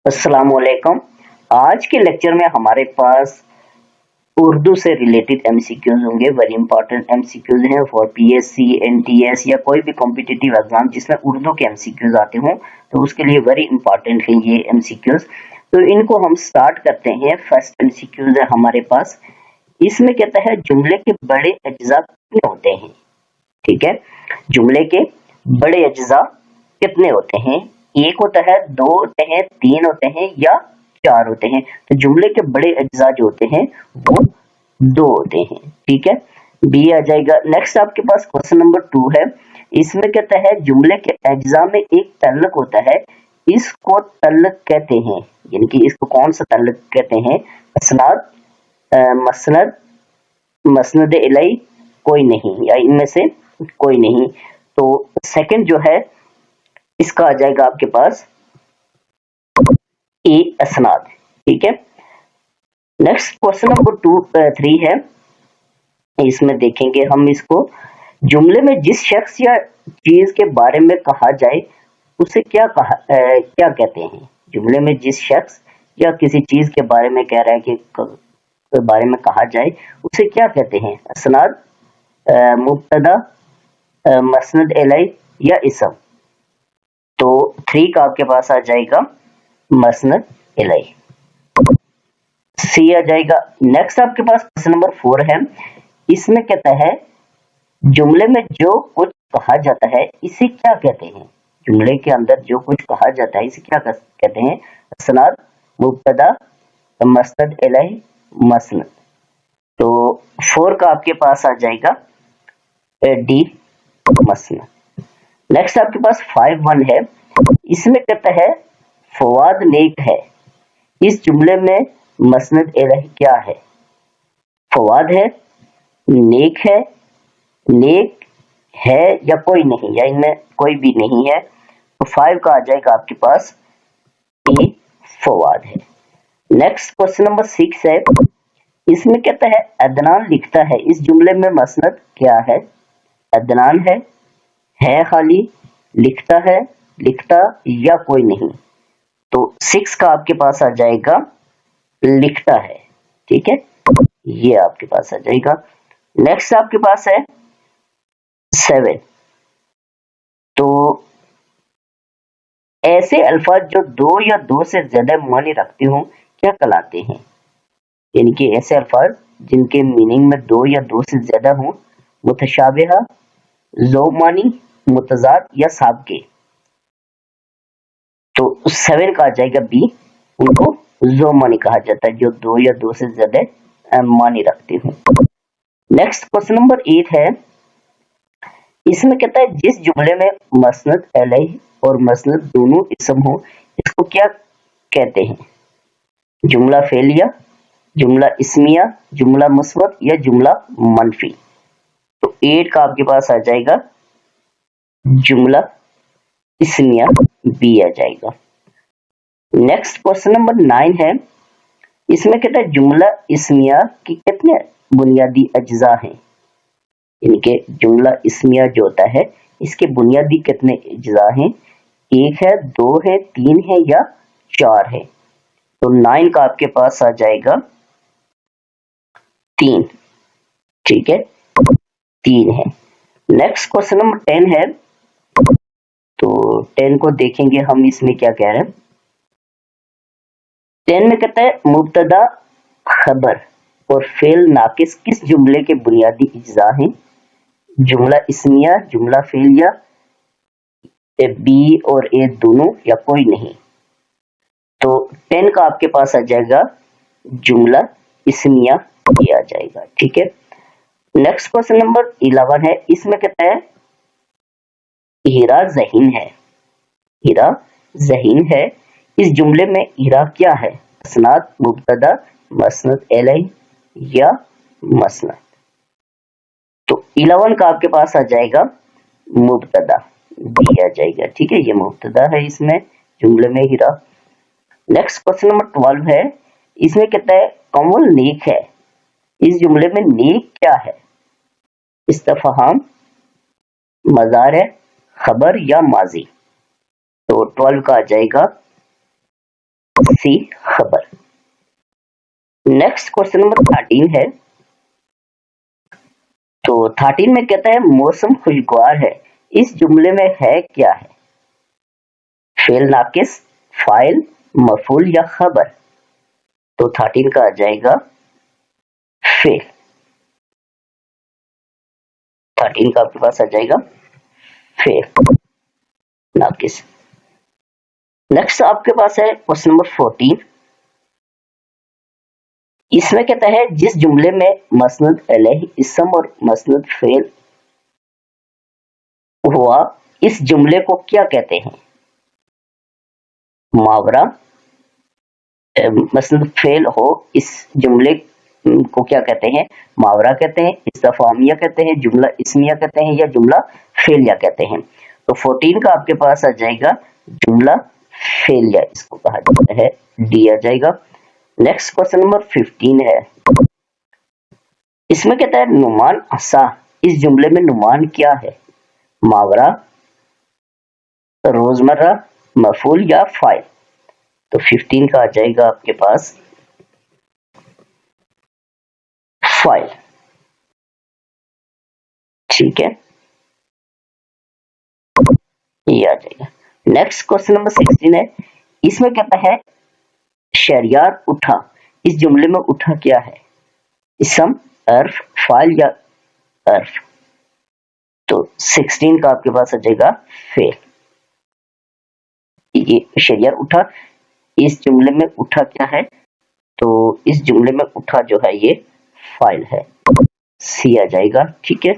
अस्सलाम वालेकुम। आज के लेक्चर में हमारे पास उर्दू से रिलेटेड एमसीक्यूज होंगे। वेरी इंपॉर्टेंट एमसीक्यूज हैं फॉर पीएससी, एनटीएस या कोई भी कॉम्पिटिटिव एग्जाम जिसमें उर्दू के एमसीक्यूज आते हों, तो उसके लिए वेरी इंपॉर्टेंट है ये एमसीक्यूज। तो इनको हम स्टार्ट करते हैं। फर्स्ट एमसीक्यूज है हमारे पास। इसमें कहता है जुमले के बड़े अज्जा कितने होते हैं। ठीक है, जुमले के बड़े अज्जा कितने होते हैं? एक होता है, दो होते हैं, तीन होते हैं या चार होते हैं। तो जुमले के बड़े अज्जा जो होते हैं वो दो होते हैं। ठीक है, बी आ जाएगा। नेक्स्ट आपके पास क्वेश्चन नंबर 2 है। इसमें कहता है जुमले के अज्जा में एक तल्लक होता है, इसको तल्लक कहते हैं। यानी कि इसको कौन सा तल्लक कहते हैं? असनाद, मसनद, मसनद इलैह, कोई नहीं, या इनमें से कोई नहीं। तो सेकंड जो है इसका आ जाएगा आपके पास ए असनाद। ठीक है, नेक्स्ट क्वेश्चन नंबर 3 है। इसमें देखेंगे हम इसको, जुमले में जिस शख्स या चीज के बारे में कहा जाए उसे क्या कहते हैं? जुमले में जिस शख्स या किसी चीज के बारे में कह रहा है कि के बारे में कहा जाए उसे क्या कहते हैं? असनाद, मुब्तदा, मसनद इलैह या इसम। तो 3 का आपके पास आ जाएगा मसनद इलैह, सी आ जाएगा। नेक्स्ट आपके पास क्वेश्चन नंबर 4 है। इसमें कहता है जुमले में जो कुछ कहा जाता है इसे क्या कहते हैं? जुमले के अंदर जो कुछ कहा जाता है इसे क्या कहते हैं? असनाद, मुब्तदा, मसनद इलैह, मसनद। तो 4 का आपके पास आ जाएगा डी, मसनद। नेक्स्ट आपके पास 5-1 है। इसमें कहता है फवाद नेक है। इस जुमले में मसनद इलैह क्या है? फवाद है, नेक है, नेक है या कोई नहीं, या इनमें कोई भी नहीं है। तो 5 का आ जाएगा आपके पास ए, फवाद है। नेक्स्ट क्वेश्चन नंबर 6 है। इसमें कहता है अदनान लिखता है। इस जुमले में मसनद क्या है? अदनान है खाली, लिखता है, लिखता या कोई नहीं। तो 6 का आपके पास आ जाएगा लिखता है। ठीक है, ये आपके पास आ जाएगा। नेक्स्ट आपके पास है 7। तो ऐसे अल्फाज जो दो या दो से ज्यादा मानी रखते हो क्या कहलाते हैं? यानी कि ऐसे अल्फाज जिनके मीनिंग में दो या दो से ज्यादा हो, मुतशाबिहा, ज़ोमानी, मुतजाद या साबके। तो 7 का आ जाएगा बी, उनको ज़ोमानी कहा जाता है जो दो या दो से ज्यादा मानी रखते हो। नेक्स्ट क्वेश्चन नंबर 8 है। इसमें कहता है जिस जुमले में मसनद इलैह और मसनद दोनों इसम हो इसको क्या कहते हैं? जुमला फेलिया, जुमला इस्मिया, जुमला मुस्बत या जुमला मनफी। तो 8 का आपके पास आ जाएगा जुमला इस्मिया, बी आ जाएगा। नेक्स्ट क्वेश्चन नंबर 9 है। इसमें कहता है जुमला इस्मिया की कितने बुनियादी अज्जा हैं? इनके जुमला इस्मिया जो होता है इसके बुनियादी कितने अज्जा हैं? 1 है, 2 है, 3 है या 4 है। तो 9 का आपके पास आ जाएगा 3। ठीक है, 3 है। नेक्स्ट क्वेश्चन नंबर 10 है। तो 10 को देखेंगे हम, इसमें क्या कह रहे हैं। 10 में कहता है मुब्तदा, खबर और फेल नाकिस किस जुमले के बुनियादी अज्जा हैं? जुमला इस्मिया, जुमला फेलिया, बी और ए दोनों या कोई नहीं। तो 10 का आपके पास आ जाएगा जुमला इस्मिया, ये आ जाएगा। ठीक है, नेक्स्ट क्वेश्चन नंबर 11 है। इसमें कहता है हीरा ज़हीन है। हीरा ज़हीन है। इस जुमले में हीरा क्या है? असनाद, मुब्तदा, मसनद इलैह या मसनद। तो 11 का आपके पास आ जाएगा मुब्तदा, बी आ जाएगा। ठीक है, ये मुब्तदा है इसमें जुमले में हीरा। नेक्स्ट क्वेश्चन नंबर 12 है। इसमें कहता है कमल नेक है। इस जुमले में नेक क्या है? इस्तफहाम, मजार है, खबर या माजी। तो 12 का आ जाएगा सी खबर। नेक्स्ट क्वेश्चन नंबर 13 है। तो 13 में कहता है मौसम खुशगवार है, इस जुमले में है क्या है? फेल नाकिस, फाइल, मफूल या खबर? तो 13 का आ जाएगा फेल। 13 का आपके पास आ जाएगा फेल नाकिस। नेक्स्ट आपके पास है क्वेश्चन नंबर 14। इसमें कहता है जिस जुमले में मसनद अलैह इसम और मसनद फेल हुआ, इस जुमले को क्या कहते हैं? मुहावरा। मसनद फेल हो, इस जुमले को क्या कहते हैं? मुहावरा कहते हैं, इस्तिफामिया कहते हैं, जुमला इस्मिया कहते हैं या जुमला फेलिया कहते हैं। तो 14 का आपके पास आ जाएगा जुमला फेलिया, इसको कहा जाता है, डी आ जाएगा। नेक्स्ट क्वेश्चन नंबर 15 है। इसमें कहता है नुमान हंसा, इस जुमले में नुमान क्या है? मुहावरा, रोजमर्रा, मफूल या फाइल? तो 15 का आ जाएगा आपके पास फाइल। ठीक है, ये आ जाएगा। नेक्स्ट क्वेश्चन नंबर 16 है। इसमें कहता है शहरियार उठा, इस जुमले में उठा क्या है? इसम, अर्फ, फाइल या अर्फ? तो 16 का आपके पास आ जाएगा फेल। ये शहरियार उठा, इस जुमले में उठा क्या है? तो इस जुमले में उठा जो है ये फाइल है, सी आ जाएगा। ठीक है।